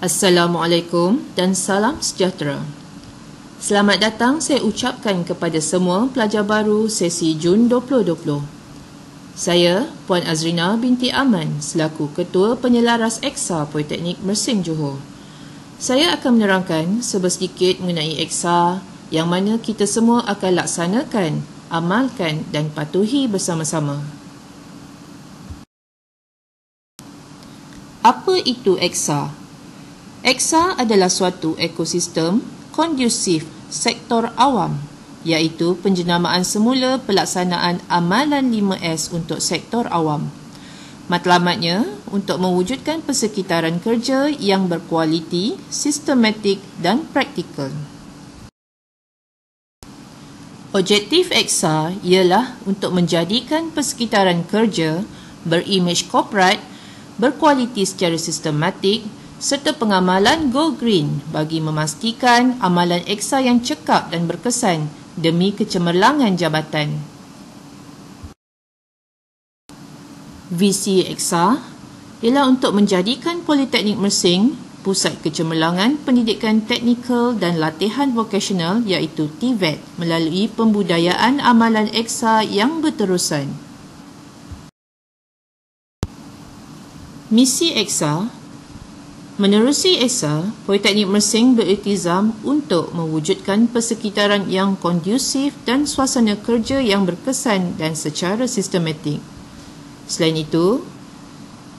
Assalamualaikum dan salam sejahtera. Selamat datang saya ucapkan kepada semua pelajar baru sesi Jun 2020. Saya Puan Azrina binti Aman selaku Ketua Penyelaras Eksa Politeknik Mersing Johor. Saya akan menerangkan sedikit mengenai Eksa yang mana kita semua akan laksanakan, amalkan dan patuhi bersama-sama. Apa itu Eksa? Eksa adalah suatu ekosistem kondusif sektor awam, iaitu penjenamaan semula pelaksanaan amalan 5S untuk sektor awam. Matlamatnya untuk mewujudkan persekitaran kerja yang berkualiti, sistematik dan praktikal. Objektif Eksa ialah untuk menjadikan persekitaran kerja berimej korporat, berkualiti secara sistematik serta pengamalan Go Green bagi memastikan amalan Eksa yang cekap dan berkesan demi kecemerlangan jabatan. Visi Eksa ialah untuk menjadikan Politeknik Mersing pusat kecemerlangan pendidikan teknikal dan latihan vokasional iaitu TVET melalui pembudayaan amalan Eksa yang berterusan. Misi Eksa. Menerusi Eksa, Politeknik Mersing beriltizam untuk mewujudkan persekitaran yang kondusif dan suasana kerja yang berkesan dan secara sistematik. Selain itu,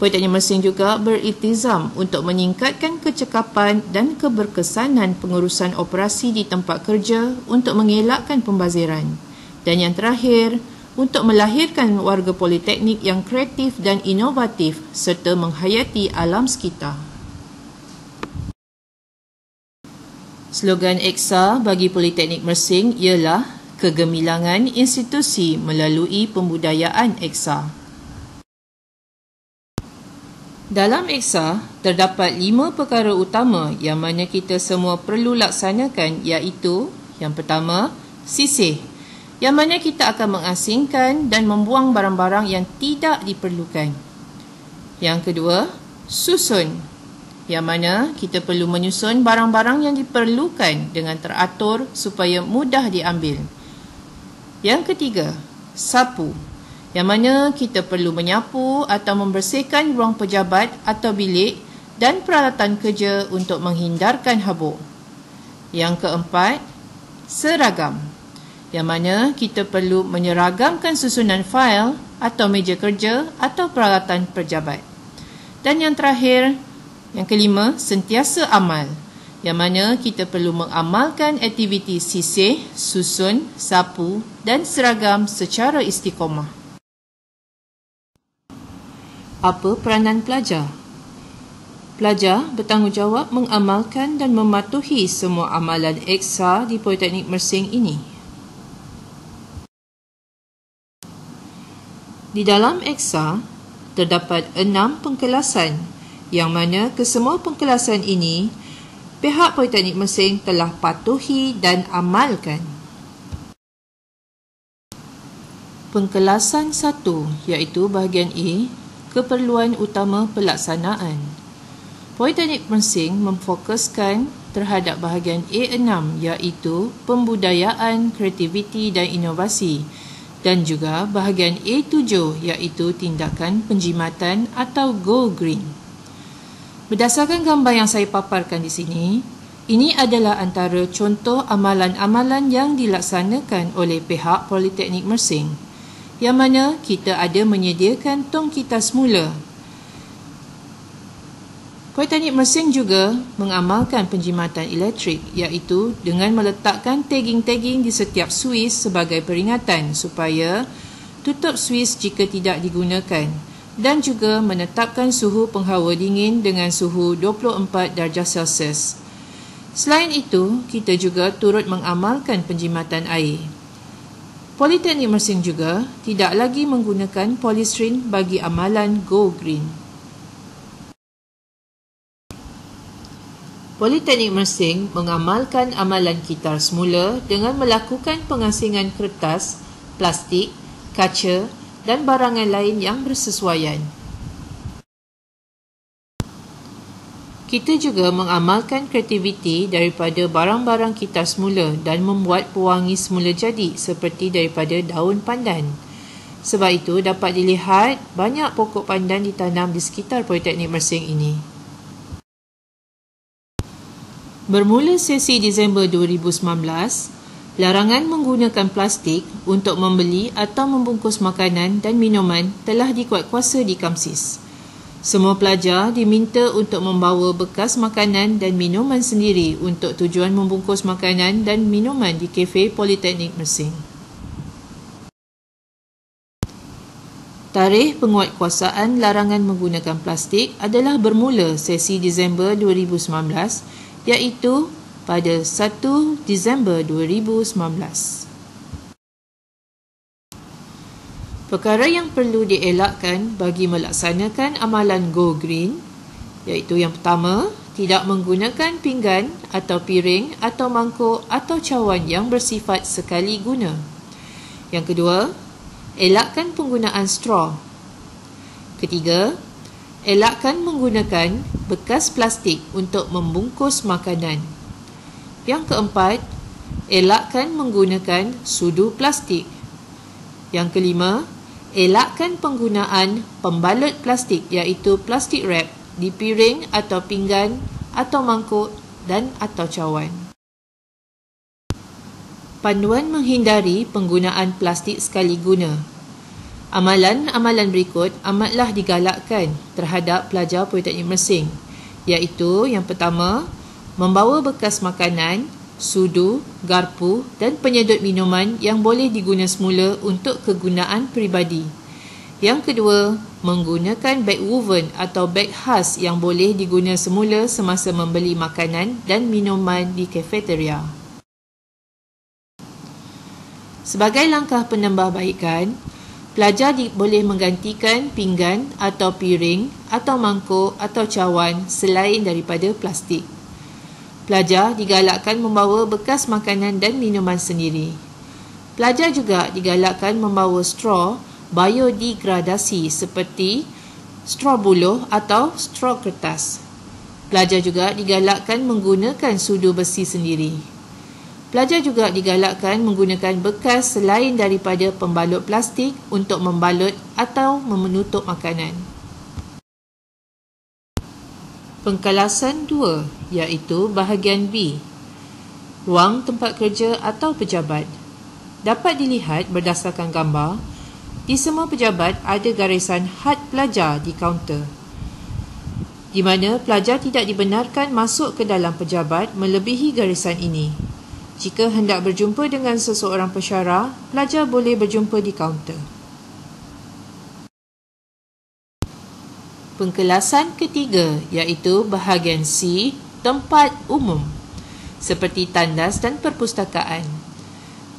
Politeknik Mersing juga beriltizam untuk meningkatkan kecekapan dan keberkesanan pengurusan operasi di tempat kerja untuk mengelakkan pembaziran. Dan yang terakhir, untuk melahirkan warga politeknik yang kreatif dan inovatif serta menghayati alam sekitar. Slogan Eksa bagi Politeknik Mersing ialah kegemilangan institusi melalui pembudayaan Eksa. Dalam Eksa, terdapat 5 perkara utama yang mana kita semua perlu laksanakan iaitu yang pertama, sisih, yang mana kita akan mengasingkan dan membuang barang-barang yang tidak diperlukan. Yang kedua, susun, yang mana kita perlu menyusun barang-barang yang diperlukan dengan teratur supaya mudah diambil. Yang ketiga, sapu, yang mana kita perlu menyapu atau membersihkan ruang pejabat atau bilik dan peralatan kerja untuk menghindarkan habuk. Yang keempat, seragam, yang mana kita perlu menyeragamkan susunan fail atau meja kerja atau peralatan pejabat. Dan yang terakhir, yang kelima, sentiasa amal, yang mana kita perlu mengamalkan aktiviti sisih, susun, sapu dan seragam secara istiqamah. Apa peranan pelajar? Pelajar bertanggungjawab mengamalkan dan mematuhi semua amalan Eksa di Politeknik Mersing ini. Di dalam Eksa, terdapat 6 pengkelasan yang mana kesemua pengkelasan ini pihak Politeknik Mersing telah patuhi dan amalkan. Pengkelasan 1 iaitu bahagian A, keperluan utama pelaksanaan. Politeknik Mersing memfokuskan terhadap bahagian A6 iaitu pembudayaan, kreativiti dan inovasi dan juga bahagian A7 iaitu tindakan penjimatan atau Go Green. Berdasarkan gambar yang saya paparkan di sini, ini adalah antara contoh amalan-amalan yang dilaksanakan oleh pihak Politeknik Mersing, yang mana kita ada menyediakan tong kita semula. Politeknik Mersing juga mengamalkan penjimatan elektrik iaitu dengan meletakkan tagging-tagging di setiap suis sebagai peringatan supaya tutup suis jika tidak digunakan. Dan juga menetapkan suhu penghawa dingin dengan suhu 24 darjah Celsius. Selain itu, kita juga turut mengamalkan penjimatan air. Politeknik Mersing juga tidak lagi menggunakan polystyrene bagi amalan Go Green. Politeknik Mersing mengamalkan amalan kitar semula dengan melakukan pengasingan kertas, plastik, kaca dan barangan lain yang bersesuaian. Kita juga mengamalkan kreativiti daripada barang-barang kita semula dan membuat pewangi semula jadi seperti daripada daun pandan. Sebab itu dapat dilihat banyak pokok pandan ditanam di sekitar Politeknik Mersing ini. Bermula sesi Disember 2019, larangan menggunakan plastik untuk membeli atau membungkus makanan dan minuman telah dikuatkuasa di KAMSIS. Semua pelajar diminta untuk membawa bekas makanan dan minuman sendiri untuk tujuan membungkus makanan dan minuman di kafe Politeknik Mersing. Tarikh penguatkuasaan larangan menggunakan plastik adalah bermula sesi Disember 2019 iaitu pada 1 Disember 2019. Perkara yang perlu dielakkan bagi melaksanakan amalan Go Green iaitu yang pertama, tidak menggunakan pinggan atau piring atau mangkuk atau cawan yang bersifat sekali guna. Yang kedua, elakkan penggunaan straw. Ketiga, elakkan menggunakan bekas plastik untuk membungkus makanan. Yang keempat, elakkan menggunakan sudu plastik. Yang kelima, elakkan penggunaan pembalut plastik iaitu plastik wrap di piring atau pinggan atau mangkuk dan atau cawan. Panduan menghindari penggunaan plastik sekali guna. Amalan-amalan berikut amatlah digalakkan terhadap pelajar Politeknik Mersing iaitu yang pertama, membawa bekas makanan, sudu, garpu dan penyedut minuman yang boleh diguna semula untuk kegunaan peribadi. Yang kedua, menggunakan beg woven atau beg khas yang boleh diguna semula semasa membeli makanan dan minuman di kafeteria. Sebagai langkah penambahbaikan, pelajar boleh menggantikan pinggan atau piring atau mangkuk atau cawan selain daripada plastik. Pelajar digalakkan membawa bekas makanan dan minuman sendiri. Pelajar juga digalakkan membawa straw biodegradasi seperti straw buluh atau straw kertas. Pelajar juga digalakkan menggunakan sudu besi sendiri. Pelajar juga digalakkan menggunakan bekas selain daripada pembalut plastik untuk membalut atau menutup makanan. Pengkelasan 2 iaitu bahagian B, ruang tempat kerja atau pejabat. Dapat dilihat berdasarkan gambar, di semua pejabat ada garisan had pelajar di kaunter, di mana pelajar tidak dibenarkan masuk ke dalam pejabat melebihi garisan ini. Jika hendak berjumpa dengan seseorang pesyarah, pelajar boleh berjumpa di kaunter. Pengkelasan ketiga iaitu bahagian C, tempat umum, seperti tandas dan perpustakaan.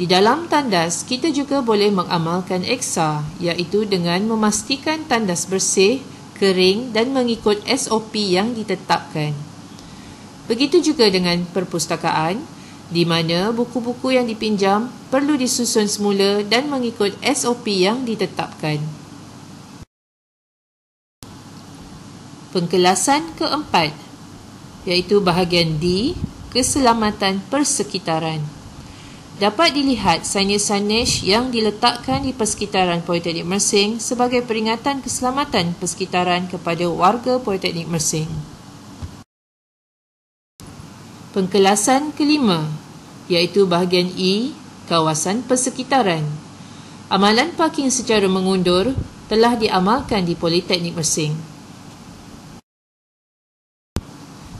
Di dalam tandas, kita juga boleh mengamalkan eksa iaitu dengan memastikan tandas bersih, kering dan mengikut SOP yang ditetapkan. Begitu juga dengan perpustakaan, di mana buku-buku yang dipinjam perlu disusun semula dan mengikut SOP yang ditetapkan. Pengkelasan keempat iaitu bahagian D, keselamatan persekitaran. Dapat dilihat signage yang diletakkan di persekitaran Politeknik Mersing sebagai peringatan keselamatan persekitaran kepada warga Politeknik Mersing. Pengkelasan kelima iaitu bahagian E, kawasan persekitaran. Amalan parking secara mengundur telah diamalkan di Politeknik Mersing.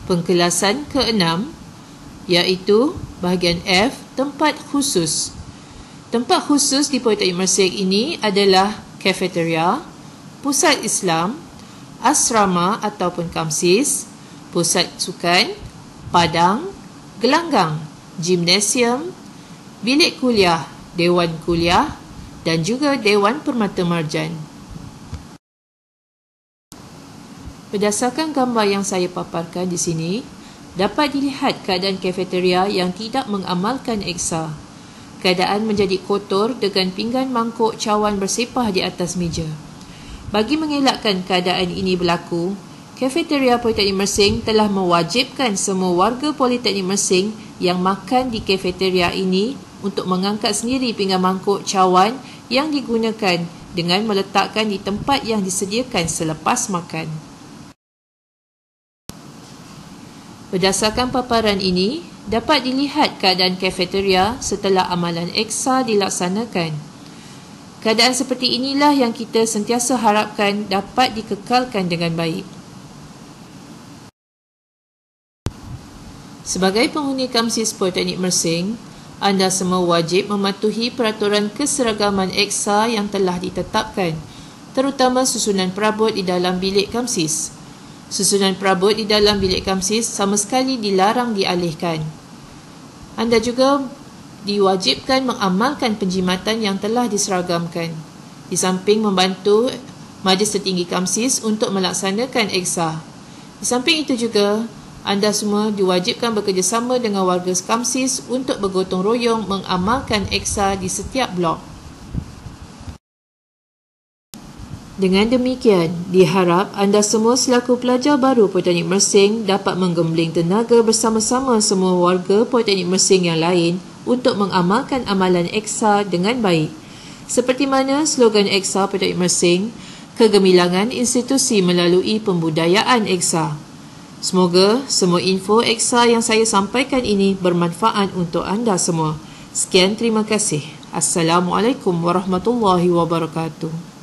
Pengkelasan keenam iaitu bahagian F, tempat khusus. Tempat khusus di Politeknik Mersing ini adalah kafeteria, pusat Islam, asrama ataupun KAMSIS, pusat sukan, padang, gelanggang, gimnasium, bilik kuliah, dewan kuliah dan juga dewan permata marjan. Berdasarkan gambar yang saya paparkan di sini, dapat dilihat keadaan kafeteria yang tidak mengamalkan eksa. Keadaan menjadi kotor dengan pinggan mangkuk cawan bersepah di atas meja. Bagi mengelakkan keadaan ini berlaku, Kafeteria Politeknik Mersing telah mewajibkan semua warga Politeknik Mersing yang makan di kafeteria ini untuk mengangkat sendiri pinggan mangkuk cawan yang digunakan dengan meletakkan di tempat yang disediakan selepas makan. Berdasarkan paparan ini, dapat dilihat keadaan kafeteria setelah amalan Eksa dilaksanakan. Keadaan seperti inilah yang kita sentiasa harapkan dapat dikekalkan dengan baik. Sebagai penghuni Kamsis Politeknik Mersing, anda semua wajib mematuhi peraturan keseragaman Eksa yang telah ditetapkan, terutama susunan perabot di dalam bilik Kamsis. Susunan perabot di dalam bilik Kamsis sama sekali dilarang dialihkan. Anda juga diwajibkan mengamalkan penjimatan yang telah diseragamkan, di samping membantu Majlis Tertinggi Kamsis untuk melaksanakan Eksa. Di samping itu juga, anda semua diwajibkan bekerjasama dengan warga Kamsis untuk bergotong royong mengamalkan Eksa di setiap blok. Dengan demikian, diharap anda semua selaku pelajar baru Politeknik Mersing dapat menggembling tenaga bersama-sama semua warga Politeknik Mersing yang lain untuk mengamalkan amalan Eksa dengan baik. Seperti mana slogan Eksa Politeknik Mersing, kegemilangan institusi melalui pembudayaan Eksa. Semoga semua info Eksa yang saya sampaikan ini bermanfaat untuk anda semua. Sekian, terima kasih. Assalamualaikum warahmatullahi wabarakatuh.